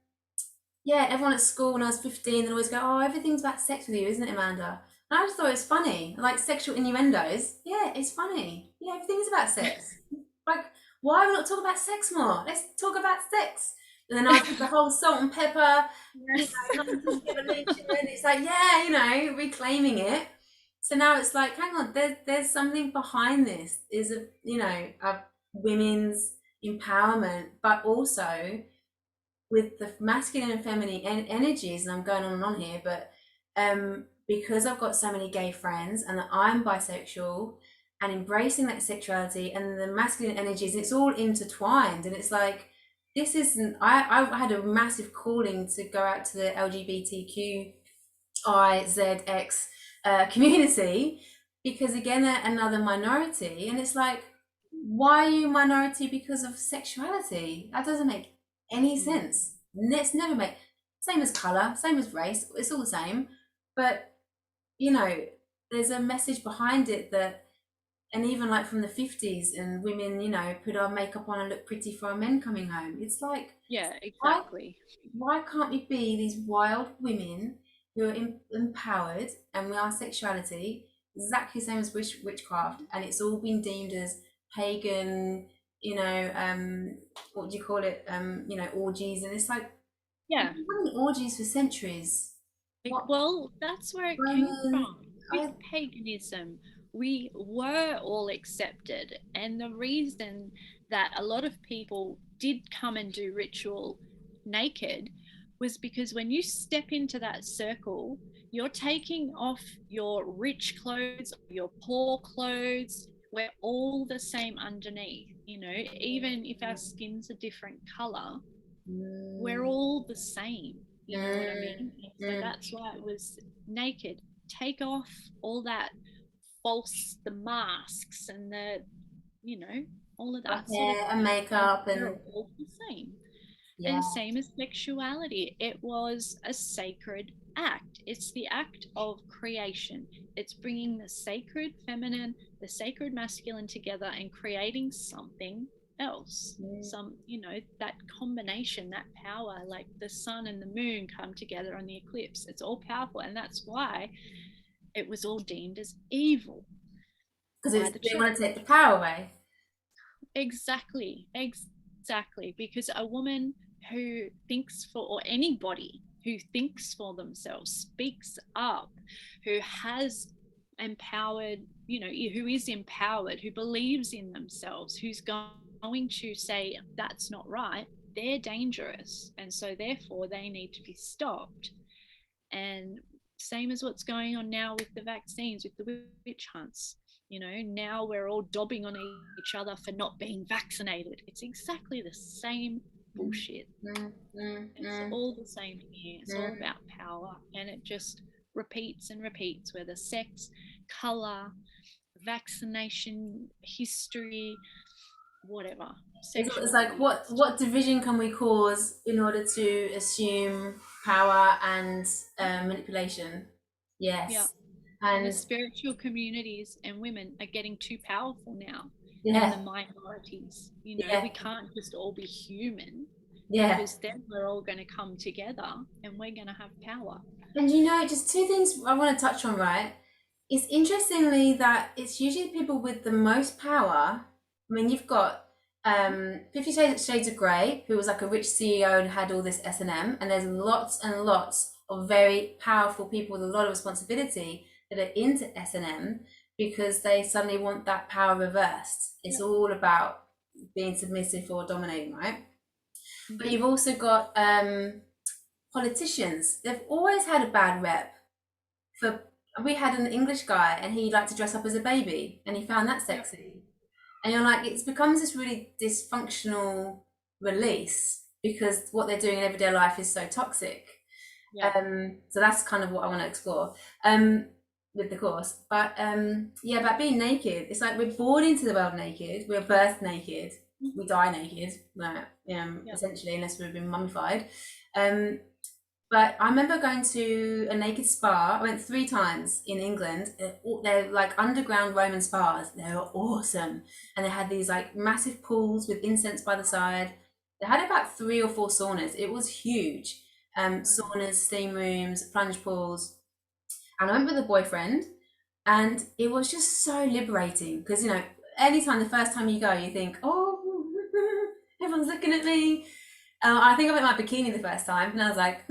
yeah, everyone at school when I was 15, they'd always go, oh, everything's about sex with you, isn't it, Amanda? And I just thought it was funny. Like sexual innuendos. Yeah, it's funny. Yeah, everything is about sex. Like, why we not talk about sex more? Let's talk about sex. And then I did the whole salt and pepper, Yes. 90s evolution. It's like, yeah, reclaiming it. So now it's like, hang on, there's something behind this. Is a women's empowerment, but also with the masculine and feminine energies, and I'm going on and on here, but because I've got so many gay friends and that I'm bisexual and embracing that sexuality and the masculine energies, it's all intertwined. And it's like, this isn't, I had a massive calling to go out to the LGBTQIZX community because, again, they're another minority. And it's like, why are you a minority because of sexuality? That doesn't make any Mm. sense. It's never made, same as color, same as race, it's all the same. But you know, there's a message behind it that, and even like from the 50s, and women, put our makeup on and look pretty for our men coming home. It's like, Yeah, why exactly. why can't we be these wild women who are empowered, and we are sexuality exactly the same as witchcraft, and it's all been deemed as pagan, what do you call it, orgies, and it's like, we've Yeah. been having orgies for centuries. What Well, that's where it came Roman? from. With paganism, we were all accepted. And the reason that a lot of people did come and do ritual naked was because when you step into that circle, you're taking off your rich clothes, your poor clothes. We're all the same underneath, even if our skin's a different color, we're Mm, all the same. You know what I mm, mean? And so mm. that's why it was naked. Take off all that the masks and you know, all of Our that sort of hair and thing. And makeup, we're and all the same. yeah. And same as sexuality, it was a sacred act. It's the act of creation. It's bringing the sacred feminine, the sacred masculine together and creating something else. Mm. That combination, that power, like the sun and the moon come together on the eclipse. It's all powerful. And that's why it was all deemed as evil Because by it's the they church. want to take the power away. Exactly. Because a woman who thinks for, or anybody who thinks for themselves, speaks up, who has empowered, who is empowered, who believes in themselves, who's going to say that's not right, they're dangerous. And so, therefore, they need to be stopped. And same as what's going on now with the vaccines, with the witch hunts. Now we're all dobbing on each other for not being vaccinated. It's exactly the same Mm, bullshit. mm, mm, It's mm, all the same here. It's all mm. about power, and it just repeats and repeats, whether sex, color, vaccination, history, whatever, It's like, sexuality. It's just, what division can we cause in order to assume power and manipulation? yeah. Yes, And the and spiritual communities and women are getting too powerful now. And yeah, the minorities, yeah, we can't just all be human, yeah. because then we're all going to come together and we're going to have power. And just two things I want to touch on, right? It's interestingly that it's usually people with the most power. I mean, you've got 50 Shades of Grey, who was like a rich CEO and had all this S&M, and there's lots and lots of very powerful people with a lot of responsibility that are into S&M because they suddenly want that power reversed. It's Yeah. all about being submissive or dominating, right? But Mm-hmm. you've also got politicians. They've always had a bad rep. For We had an English guy, and he liked to dress up as a baby, and he found that Yeah. sexy. And you're like, it becomes this really dysfunctional release because what they're doing in everyday life is so toxic. Yeah. So that's kind of what I want to explore with the course. But yeah, about being naked, it's like we're born into the world naked, we're birthed naked, Mm-hmm. we die naked, Yeah. essentially, unless we've been mummified. Um, but I remember going to a naked spa. I went 3 times in England. They're like underground Roman spas. They were awesome. And they had these like massive pools with incense by the side. They had about 3 or 4 saunas. It was huge. Mm. Saunas, steam rooms, plunge pools. And I went with a boyfriend, and it was just so liberating because, anytime the first time you go, you think, oh, everyone's looking at me. I think I went in my bikini the first time, and I was like,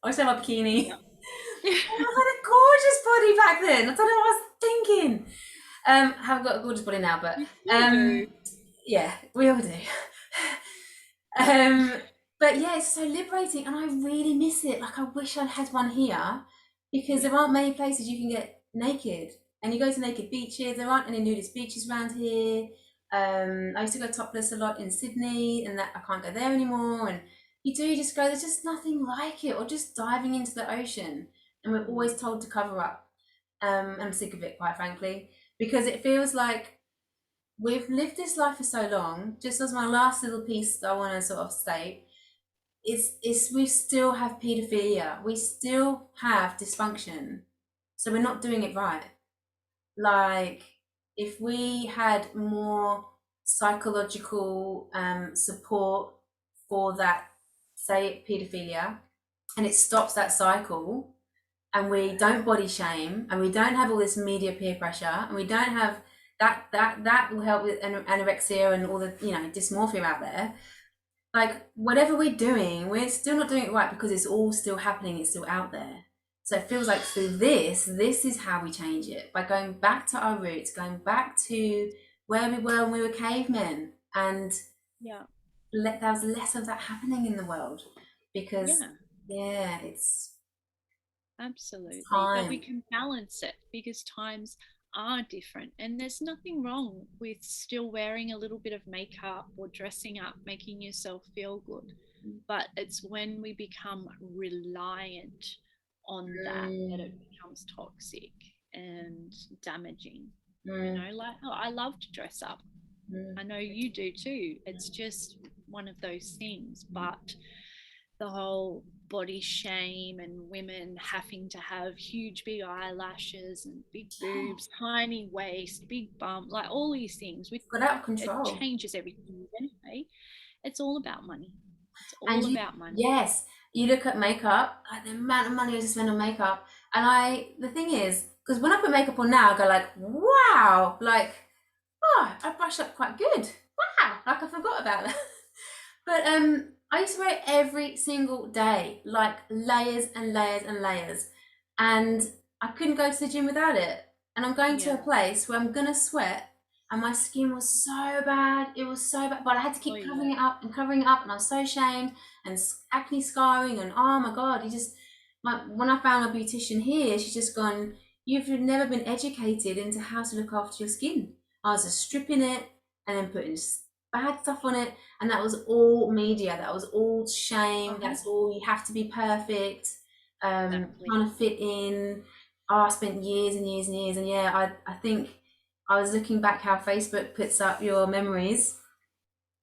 I should have my bikini. Yeah. I had a gorgeous body back then. I don't know what I was thinking. I haven't got a gorgeous body now, but You still do. yeah, we all do. um, but yeah, it's so liberating, and I really miss it. Like, I wish I'd had one here, because Yeah. there aren't many places you can get naked. And you go to naked beaches. There aren't any nudist beaches around here. I used to go topless a lot in Sydney, and that I can't go there anymore. And you just go. There's just nothing like it, or just diving into the ocean. And we're always told to cover up. I'm sick of it, quite frankly, because it feels like we've lived this life for so long. Just as my last little piece that I want to sort of state, is we still have paedophilia, we still have dysfunction, so we're not doing it right. Like, if we had more psychological support for that, say, paedophilia, and it stops that cycle, and we don't body shame, and we don't have all this media peer pressure, and we don't have that will help with anorexia and all the dysmorphia out there. Like, whatever we're doing, we're still not doing it right, because it's all still happening, it's still out there. So it feels like through this is how we change it, by going back to our roots, going back to where we were when we were cavemen, and Yeah. there was less of that happening in the world, because Yeah. yeah, it's Absolutely. But we time. can balance it because times are different. And there's nothing wrong with still wearing a little bit of makeup or dressing up, making yourself feel good. But it's when we become reliant on that that Mm, it becomes toxic and damaging. You mm, know, like, oh, I love to dress up. mm. I know you do too. It's just one of those things. But the whole body shame and women having to have huge big eyelashes and big boobs, tiny waist, big bum, like all these things, which Got out of it control. changes everything anyway. It's all about money. It's And all about money. yes, you look at makeup, like the amount of money I just spend on makeup. And the thing is, because when I put makeup on now, I go like, wow, like, oh, I brushed up quite good. Wow, like I forgot about that. But I used to wear it every single day, like layers and layers and layers. And I couldn't go to the gym without it. And I'm going to a Yeah. place where I'm gonna sweat, and my skin was so bad. It was so bad, but I had to Oh keep yeah. covering it up and covering it up, and I was so ashamed, and acne scarring, and oh my god, when I found a beautician here, she's just gone, you've never been educated into how to look after your skin. I was just stripping it and then putting bad stuff on it, and that was all media, that was all shame, Uh-huh. that's all, you have to be perfect, Exactly. trying to fit in. Oh, I spent years and years and years, and yeah, I think I was looking back how Facebook puts up your memories,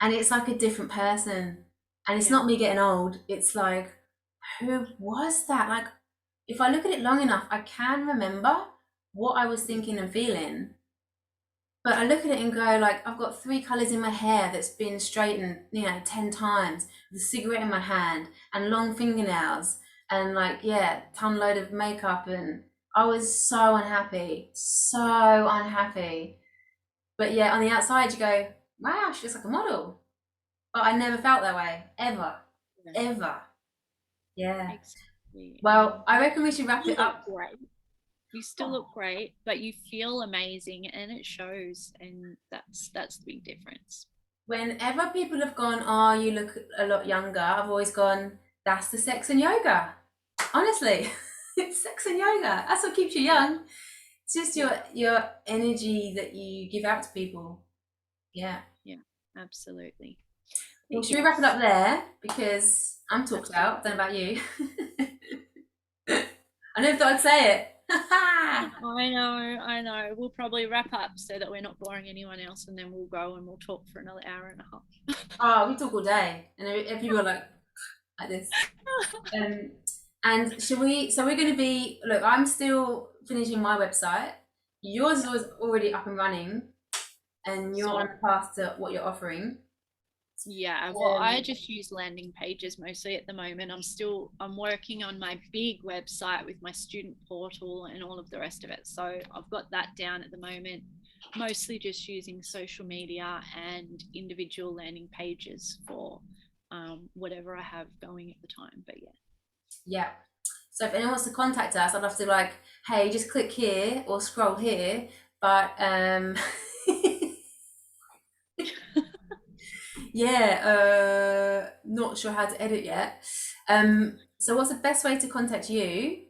and it's like a different person, and it's Yeah. not me getting old, it's like, who was that? Like, if I look at it long enough, I can remember what I was thinking and feeling, but I look at it and go, like, I've got three colours in my hair that's been straightened, 10 times, with a cigarette in my hand, and long fingernails, and like, yeah, ton load of makeup, and I was so unhappy, so unhappy. But yeah, on the outside you go, wow, she looks like a model. But I never felt that way, ever, Yeah. ever. Yeah. Exactly. Well, I reckon we should wrap You it look up. great. You still look great, but you feel amazing and it shows, and that's the big difference. Whenever people have gone, oh, you look a lot younger, I've always gone, that's the sex and yoga. Honestly, it's sex and yoga. That's what keeps you Yeah. young. It's just Yeah. your energy that you give out to people. Yeah. Yeah. Absolutely. Well, But should we wrap it yes, up there? Because I'm talked out. Don't know absolutely. about you. I never thought I'd say it. I know. We'll probably wrap up so that we're not boring anyone else, and then we'll go and we'll talk for another hour and a half. Oh, we talk all day, and people are like this. Um, and should we? So we're going to be. Look, I'm still finishing my website. Yours Yeah. was already up and running, and you're Sort on of. the path to what you're offering. Yeah, well, I just use landing pages mostly at the moment. I'm working on my big website with my student portal and all of the rest of it. So I've got that down at the moment, mostly just using social media and individual landing pages for whatever I have going at the time. But yeah. Yeah. So if anyone wants to contact us, I'd love to like, hey, just click here or scroll here. But yeah, not sure how to edit yet. So what's the best way to contact you?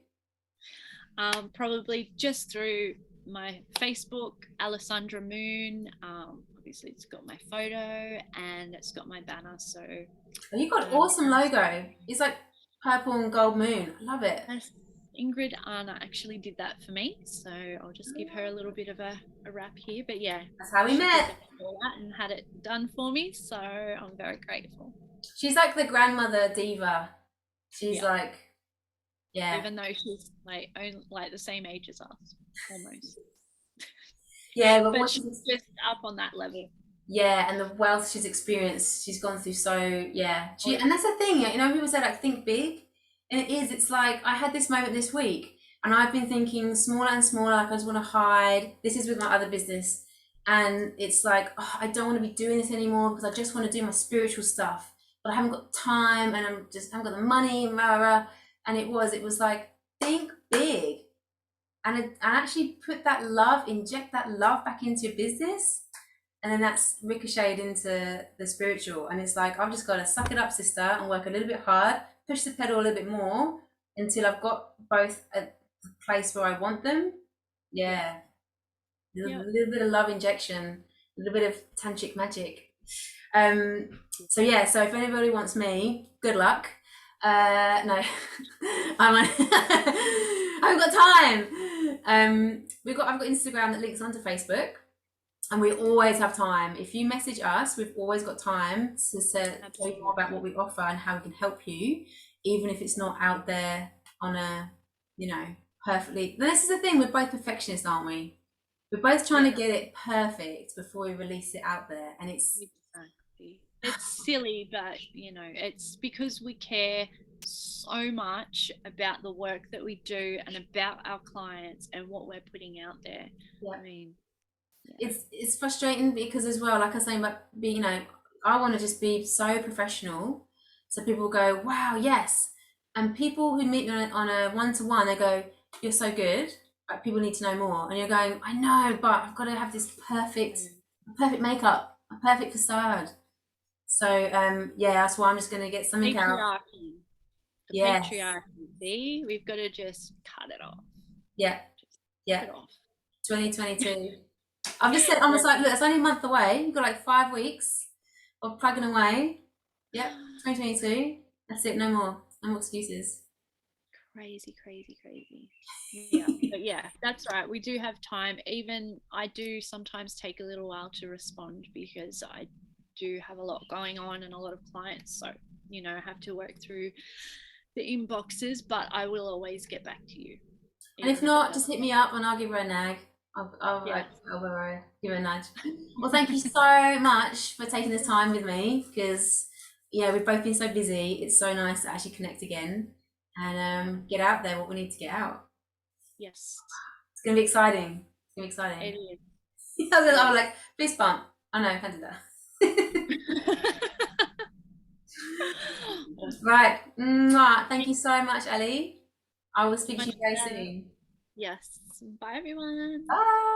Probably just through my Facebook, Alisandra Moon. Obviously, it's got my photo and it's got my banner. So Oh, you've got awesome logo. It's like purple and gold moon. I love it. yes, Ingrid Anna actually did that for me. So I'll just give her a little bit of a wrap here. But yeah, That's how we she did met. all that and had it done for me. So I'm very grateful. She's like the grandmother diva. She's Yeah. like, yeah. Even though she's like only like the same age as us, almost. Yeah, but But what she's she's, just up on that level. yeah, and the wealth she's experienced, she's gone through so, yeah. Oh, And that's the thing, you know, people say like think big, and it is, it's like I had this moment this week, and I've been thinking smaller and smaller, like I just want to hide. This is with my other business, and it's like, oh, I don't want to be doing this anymore because I just want to do my spiritual stuff, but I haven't got time, and I haven't got the money, and rah, rah, rah. And it was like, think big, and actually put that love, inject that love back into your business, and then that's ricocheted into the spiritual. And it's like I've just got to suck it up, sister, and work a little bit hard, push the pedal a little bit more until I've got both at the place where I want them. Yeah, a yeah. little bit of love injection, a little bit of tantric magic. So yeah, so if anybody wants me, good luck. No, I haven't got time. I've got Instagram that links onto Facebook, and we always have time. If you message us, we've always got time to tell you more about what we offer and how we can help you, even if it's not out there on a, you know, perfectly. This is the thing, we're both perfectionists, aren't we? We're both trying to get it perfect before we release it out there, and it's Exactly. It's silly, but you know, it's because we care so much about the work that we do and about our clients and what we're putting out there. yeah. I mean, yeah. It's frustrating because as well, like I was saying about being, you know, I want to just be so professional, so people go, wow, yes. And people who meet me on a one-to-one, they go, you're so good, like people need to know more, and you're going, I know, but I've got to have this perfect makeup, a perfect facade. So yeah, that's why I'm just going to get something out. Patriarchy. The Yes. patriarchy. See, we've got to just cut it off. Yeah. Just Yeah. cut it off. 2022. I've just said, I'm just like, look, it's only a month away. You've got like 5 weeks of plugging away. Yep, 2022. That's it. No more. No more excuses. Crazy, crazy, crazy. Yeah, but yeah, that's right. We do have time. Even I do sometimes take a little while to respond because I do have a lot going on and a lot of clients. So, you know, I have to work through the inboxes, but I will always get back to you. And if not, just hit me up and I'll give her a nag. Yeah. Give her a nudge. Well, thank you so much for taking this time with me, because yeah, we've both been so busy. It's so nice to actually connect again and get out there what we need to get out. Yes. It's gonna be exciting. It's gonna be exciting. It is. I was like, fist bump. Oh no, I can't do that. Right. Mwah. Thank you so much, Ellie. I will speak to you very soon. Yes. Bye, everyone. Bye.